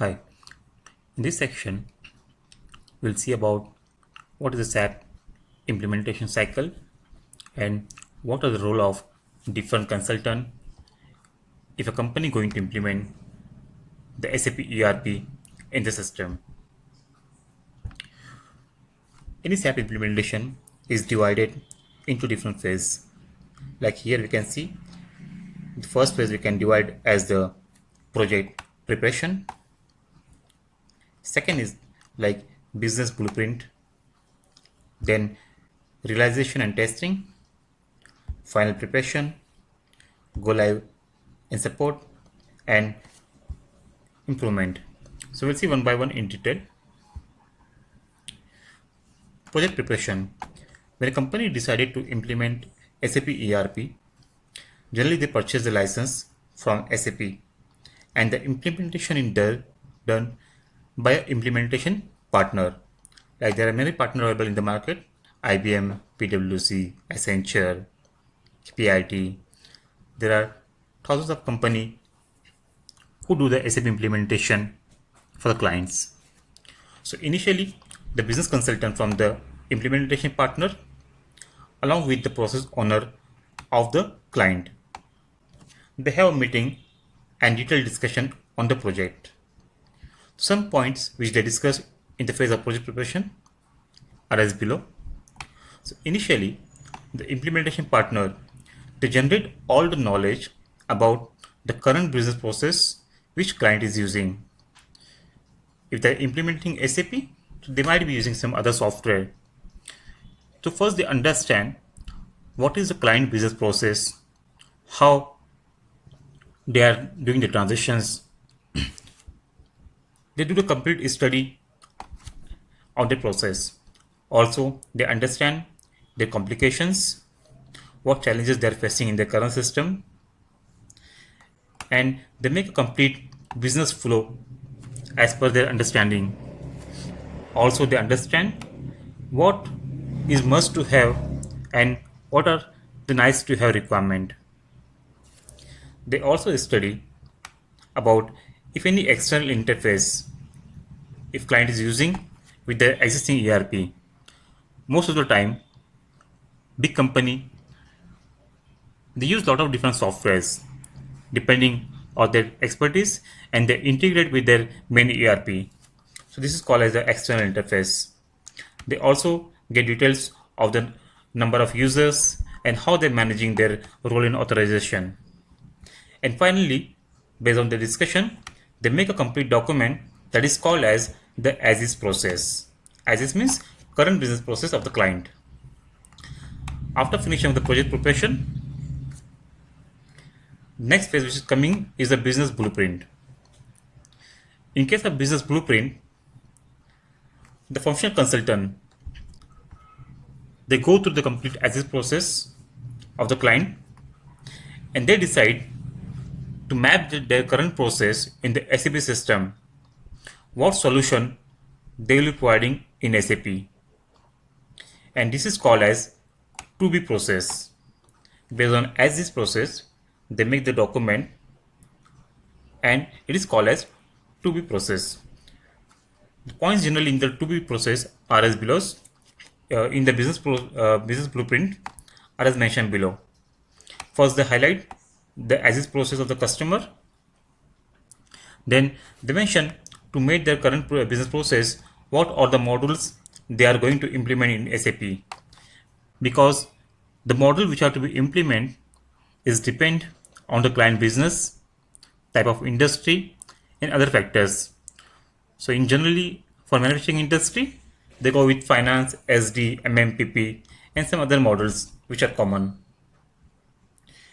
Hi, in this section, we'll see about what is the SAP implementation cycle and what are the role of different consultant if a company going to implement the SAP ERP in the system. Any SAP implementation is divided into different phases. Like here we can see the first phase we can divide as the project preparation. Second is like business blueprint, then realization and testing, final preparation, go live and support, and improvement. So we'll see one by one in detail. Project preparation. When a company decided to implement SAP ERP, generally they purchase the license from SAP and the implementation is done by an implementation partner. Like there are many partners available in the market: IBM, PwC, Accenture, PIT. There are thousands of companies who do the SAP implementation for the clients. So initially, the business consultant from the implementation partner along with the process owner of the client, they have a meeting and detailed discussion on the project. Some points which they discuss in the phase of project preparation are as below. So initially, the implementation partner, they generate all the knowledge about the current business process which client is using. If they're implementing SAP, they might be using some other software. So first they understand what is the client business process, how they are doing the transitions. They do the complete study of the process. Also, they understand their complications, what challenges they are facing in their current system, and they make a complete business flow as per their understanding. Also, they understand what is must to have and what are the nice to have requirement. They also study about if any external interface if client is using with the existing ERP. Most of the time, big company, they use a lot of different softwares depending on their expertise and they integrate with their main ERP. So this is called as the external interface. They also get details of the number of users and how they're managing their role in authorization. And finally, based on the discussion, they make a complete document that is called as the as-is process. As-is means current business process of the client. After finishing the project preparation, next phase which is coming is the business blueprint. In case of business blueprint, the functional consultant, they go through the complete as-is process of the client and they decide to map their current process in the SAP system, what solution they will be providing in SAP. And this is called as to be process. Based on as-is process, they make the document and it is called as to be process. The points generally in the to be process are as below. In the business blueprint are as mentioned below. First, they highlight the as-is process of the customer. Then they mention to make their current business process what are the modules they are going to implement in SAP, because the model which are to be implemented is depend on the client business, type of industry, and other factors. So in generally for manufacturing industry, they go with finance, SD, MMPP, and some other models which are common.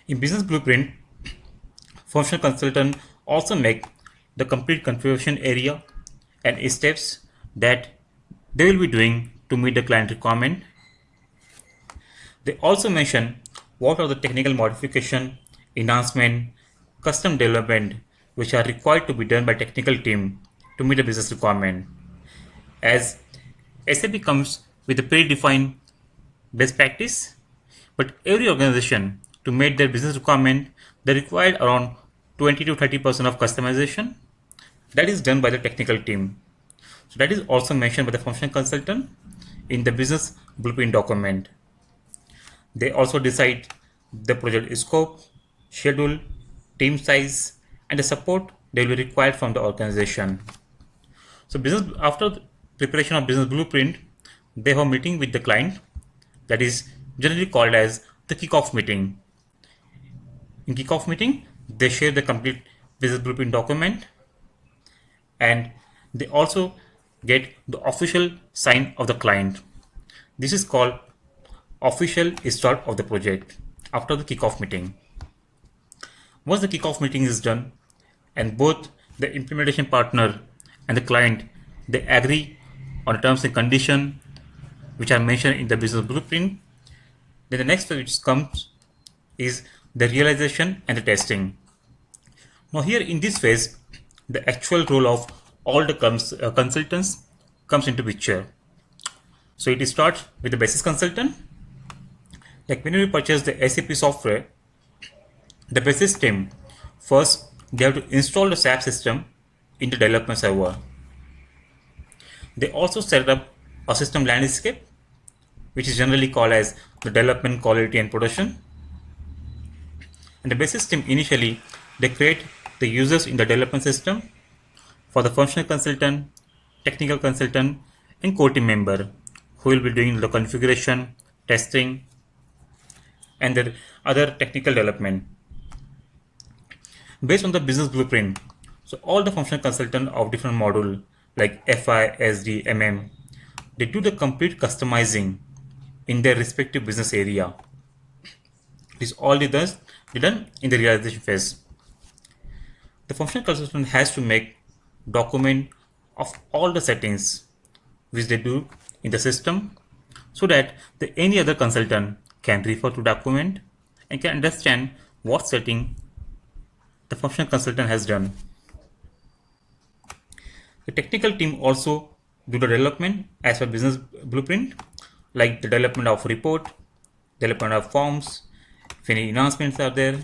In business blueprint, functional consultant also make the complete configuration area and steps that they will be doing to meet the client requirement. They also mention what are the technical modification, enhancement, custom development which are required to be done by technical team to meet the business requirement. As SAP comes with a predefined best practice, but every organization to meet their business requirement, they require around 20 to 30% of customization that is done by the technical team. So that is also mentioned by the functional consultant in the business blueprint document. They also decide the project scope, schedule, team size, and the support they will be required from the organization. So business after the preparation of business blueprint, they have a meeting with the client that is generally called as the kickoff meeting. In kickoff meeting, they share the complete business blueprint document and they also get the official sign of the client. This is called official start of the project after the kickoff meeting. Once the kickoff meeting is done and both the implementation partner and the client they agree on the terms and condition which are mentioned in the business blueprint, then the next phase which comes is the realization and the testing. Now here in this phase, the actual role of all the consultants comes into picture. So it starts with the basis consultant. Like when you purchase the SAP software, the basis team first they have to install the SAP system in the development server. They also set up a system landscape, which is generally called as the development, quality, and production. And the basis team initially they create the users in the development system for the functional consultant, technical consultant, and core team member who will be doing the configuration, testing, and the other technical development based on the business blueprint. So all the functional consultant of different module like FI, SD, MM, they do the complete customizing in their respective business area. This all is done in the realization phase. The functional consultant has to make document of all the settings which they do in the system so that any other consultant can refer to document and can understand what setting the functional consultant has done. The technical team also do the development as per business blueprint, like the development of report, development of forms, if any enhancements are there,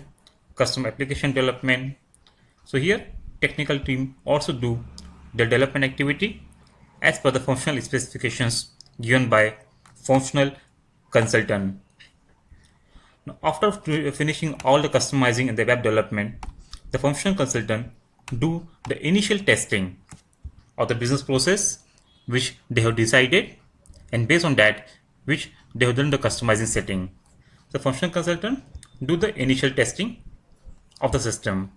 custom application development. So here technical team also do the development activity as per the functional specifications given by functional consultant. Now, after finishing all the customizing and the web development, the functional consultant do the initial testing of the business process which they have decided, and based on that which they have done the customizing setting. The functional consultant do the initial testing of the system.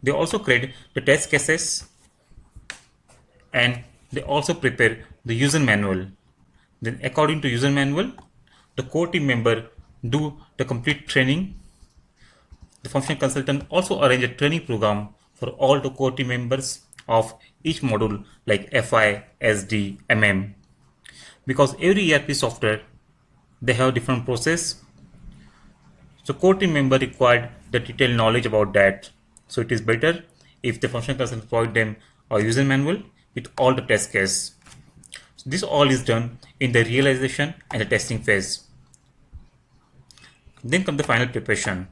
They also create the test cases and they also prepare the user manual. Then according to user manual, the core team member do the complete training. The functional consultant also arrange a training program for all the core team members of each module like FI, SD, MM. Because every ERP software, they have different process. So core team member required the detailed knowledge about that. So it is better if the functional consultant provide them a user manual with all the test case. So this all is done in the realization and the testing phase. Then comes the final preparation.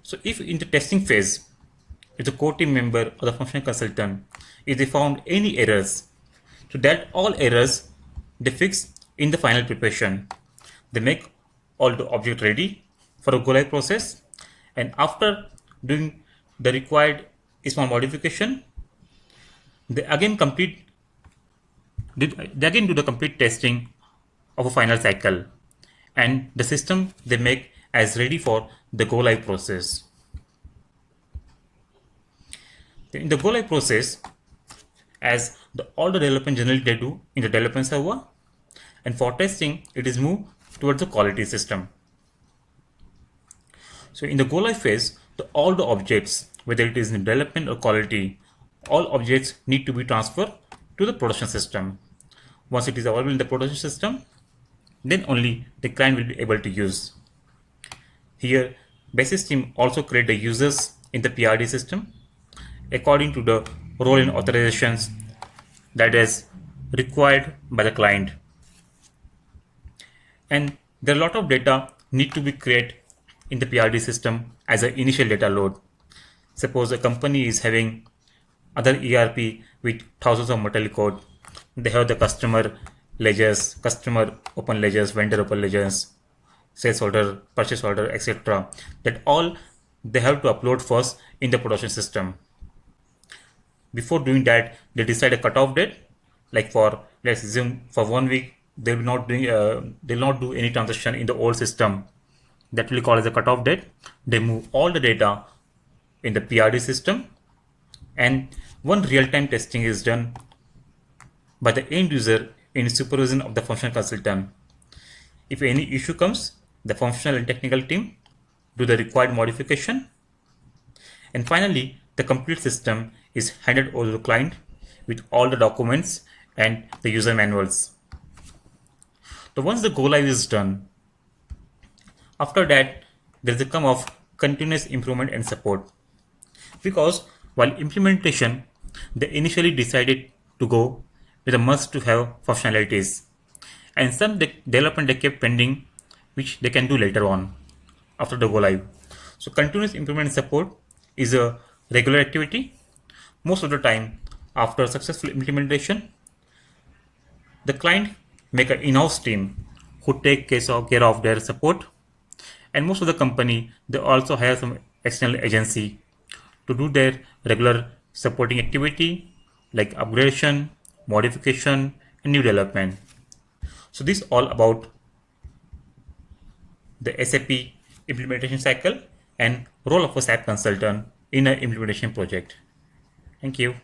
So if in the testing phase, if the core team member or the functional consultant, if they found any errors, so that all errors they fix in the final preparation. They make all the object ready for a go live process, and after doing the required small modification, they again do the complete testing of a final cycle, and the system they make as ready for the go live process. In the go live process, as all the development generally they do in the development server, and for testing it is moved towards the quality system. So in the go live phase, all the objects, whether it is in development or quality, all objects need to be transferred to the production system. Once it is available in the production system, then only the client will be able to use. Here, basis team also create the users in the PRD system according to the role and authorizations that is required by the client. And there are a lot of data need to be created in the PRD system as an initial data load. Suppose a company is having other ERP with thousands of material code. They have the customer ledgers, customer open ledgers, vendor open ledgers, sales order, purchase order, etc. That all they have to upload first in the production system. Before doing that, they decide a cutoff date. Like for, let's assume, for 1 week they will not doing they will not do any transaction in the old system. That will be called as a cutoff date. They move all the data in the PRD system, and one real-time testing is done by the end user in supervision of the functional consultant. If any issue comes, the functional and technical team do the required modification, and finally the complete system is handed over to the client with all the documents and the user manuals. So once the go live is done, after that there is a come of continuous improvement and support, because while implementation they initially decided to go with a must to have functionalities, and some development they kept pending which they can do later on after the go live. So continuous improvement support is a regular activity. Most of the time after successful implementation, the client make an in-house team who take care of their support, and most of the company they also hire some external agency to do their regular supporting activity like upgradation, modification, and new development. So this is all about the SAP implementation cycle and role of a SAP consultant in an implementation project. Thank you.